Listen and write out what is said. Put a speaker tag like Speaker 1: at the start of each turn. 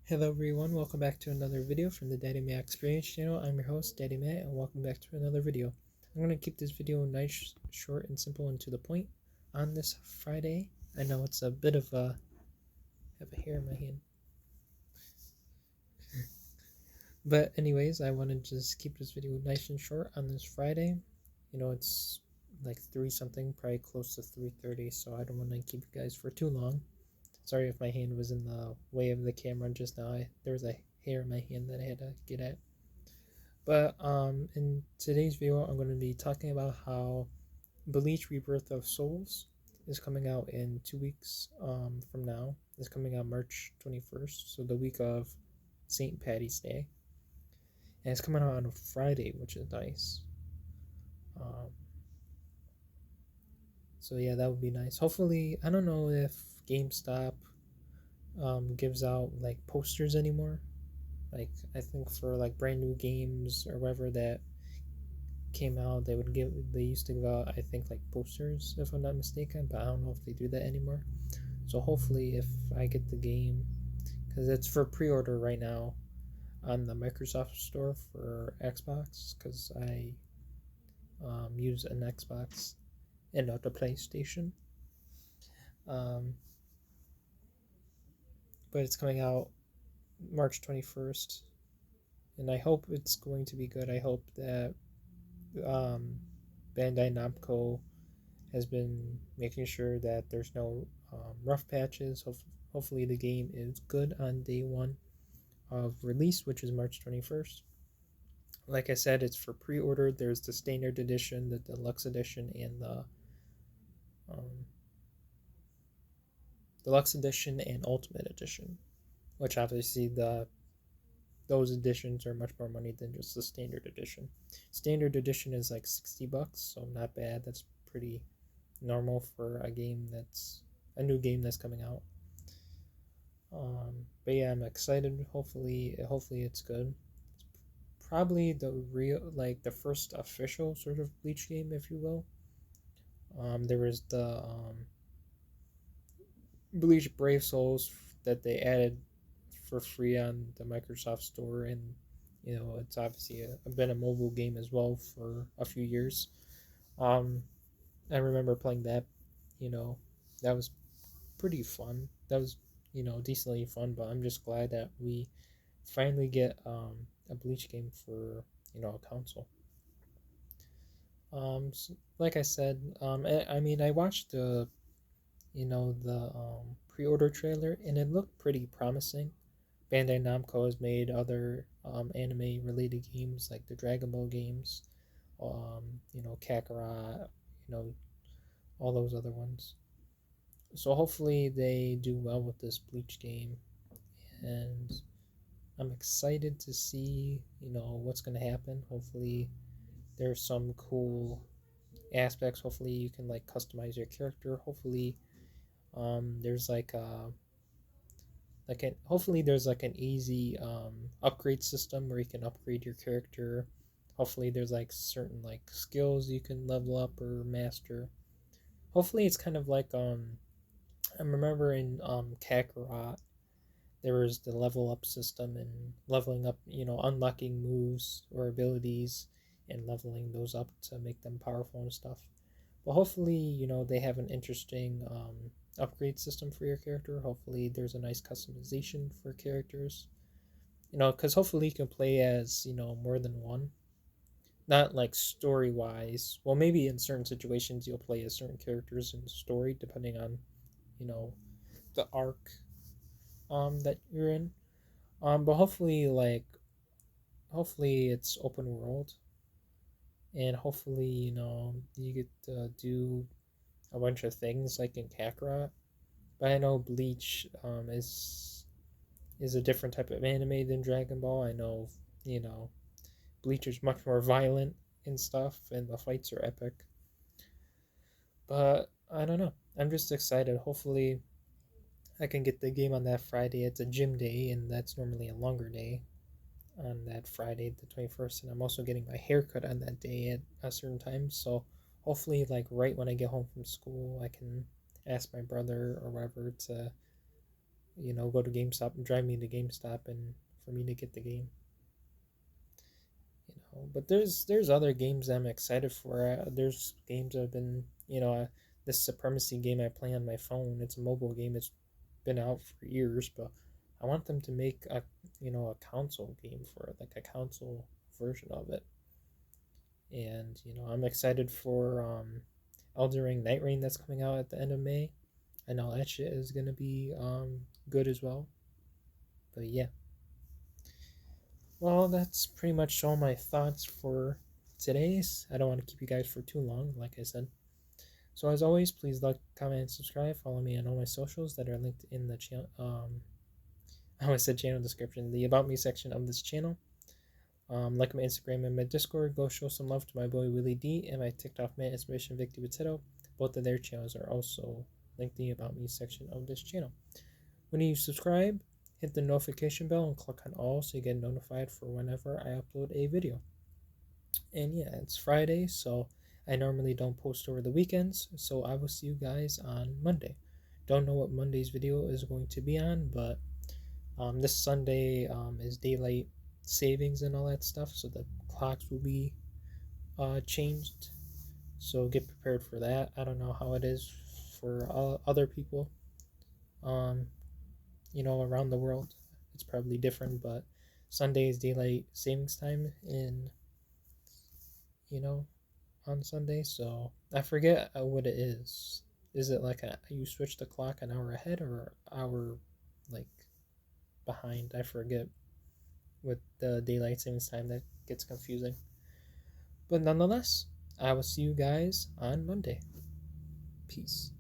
Speaker 1: Hello everyone, welcome back to another video from the Daddy Matt Experience channel. I'm your host, Daddy Matt, and welcome back to another video. I'm going to keep this video nice, short, and simple and to the point on this Friday. I know it's a bit of a... I have a hair in my hand. But anyways, I want to just keep this video nice and short on this Friday. You know, it's like 3 something, probably close to 3:30, so I don't want to keep you guys for too long. Sorry if my hand was in the way of the camera just now. There was a hair in my hand that I had to get at. But in today's video, I'm going to be talking about how Bleach Rebirth of Souls is coming out in 2 weeks from now. It's coming out March 21st, so the week of St. Patty's Day. And it's coming out on a Friday, which is nice. So yeah, that would be nice. Hopefully, I don't know if GameStop gives out like posters anymore. Like I think for like brand new games or whatever that came out, they used to give out, I think, like posters if I'm not mistaken, but I don't know if they do that anymore. So hopefully if I get the game, because it's for pre-order right now on the Microsoft store for Xbox, because I use an Xbox and not a PlayStation. But it's coming out March 21st, and I hope it's going to be good. I hope that Bandai Namco has been making sure that there's no rough patches. Hopefully the game is good on day one of release, which is March 21st. Like I said, it's for pre-order. There's the standard edition, the deluxe edition, and the deluxe edition and ultimate edition, which obviously those editions are much more money than just the standard edition. Standard edition is like $60, so not bad. That's pretty normal for a game that's a new game that's coming out. But yeah, I'm excited. Hopefully it's good. It's probably the first official sort of Bleach game, if you will. There was the Bleach Brave Souls that they added for free on the Microsoft Store, and it's obviously been a mobile game as well for a few years. I remember playing that. That was pretty fun. That was decently fun. But I'm just glad that we finally get a Bleach game for a console. So, like I said, I mean, I watched the pre-order trailer, and it looked pretty promising. Bandai Namco has made other anime related games like the Dragon Ball games, Kakarot, all those other ones. So hopefully they do well with this Bleach game, and I'm excited to see what's going to happen. Hopefully there's some cool aspects. Hopefully you can like customize your character. Hopefully there's hopefully there's like an easy upgrade system where you can upgrade your character. Hopefully there's like certain like skills you can level up or master. Hopefully it's kind of like I remember in Kakarot there was the level up system and leveling up, unlocking moves or abilities and leveling those up to make them powerful and stuff. But hopefully, they have an interesting upgrade system for your character. Hopefully, there's a nice customization for characters. Because hopefully you can play as, more than one. Not like story wise. Well, maybe in certain situations you'll play as certain characters in the story, depending on, the arc that you're in. But hopefully, hopefully it's open world, and hopefully you get to do a bunch of things like in Kakarot. But I know Bleach is a different type of anime than Dragon Ball. I know Bleach is much more violent and stuff, and the fights are epic. But I don't know. I'm just excited. Hopefully I can get the game on that Friday. It's a gym day, and that's normally a longer day on that Friday, the 21st. And I'm also getting my hair cut on that day at a certain time. So hopefully, like right when I get home from school, I can ask my brother or whatever to go to GameStop and drive me to GameStop and for me to get the game. But there's other games I'm excited for. There's games I've been, this Supremacy game I play on my phone. It's a mobile game. It's been out for years, but I want them to make a console game for it, like a console version of it. And I'm excited for Elden Ring Night Rain that's coming out at the end of May. I know that shit is gonna be good as well. But yeah, well, that's pretty much all my thoughts for today's. I don't want to keep you guys for too long, like I said. So as always, please like, comment, and subscribe. Follow me on all my socials that are linked in the channel. I always said channel description, the about me section of this channel. Like my Instagram and my Discord. Go show some love to my boy Willie D and my TikTok man Inspiration Victor Potato. Both of their channels are also linked in the about me section of this channel. When you subscribe, hit the notification bell and click on all so you get notified for whenever I upload a video. And yeah, it's Friday, so I normally don't post over the weekends, so I will see you guys on Monday. Don't know what Monday's video is going to be on, but this Sunday is daylight savings and all that stuff, so the clocks will be changed. So get prepared for that. I don't know how it is for other people, around the world. It's probably different, but Sunday is daylight savings time you know, on Sunday. So I forget what it is. Is it like you switch the clock an hour ahead or hour like behind? I forget with the daylight savings time. That gets confusing. But nonetheless, I will see you guys on Monday. Peace.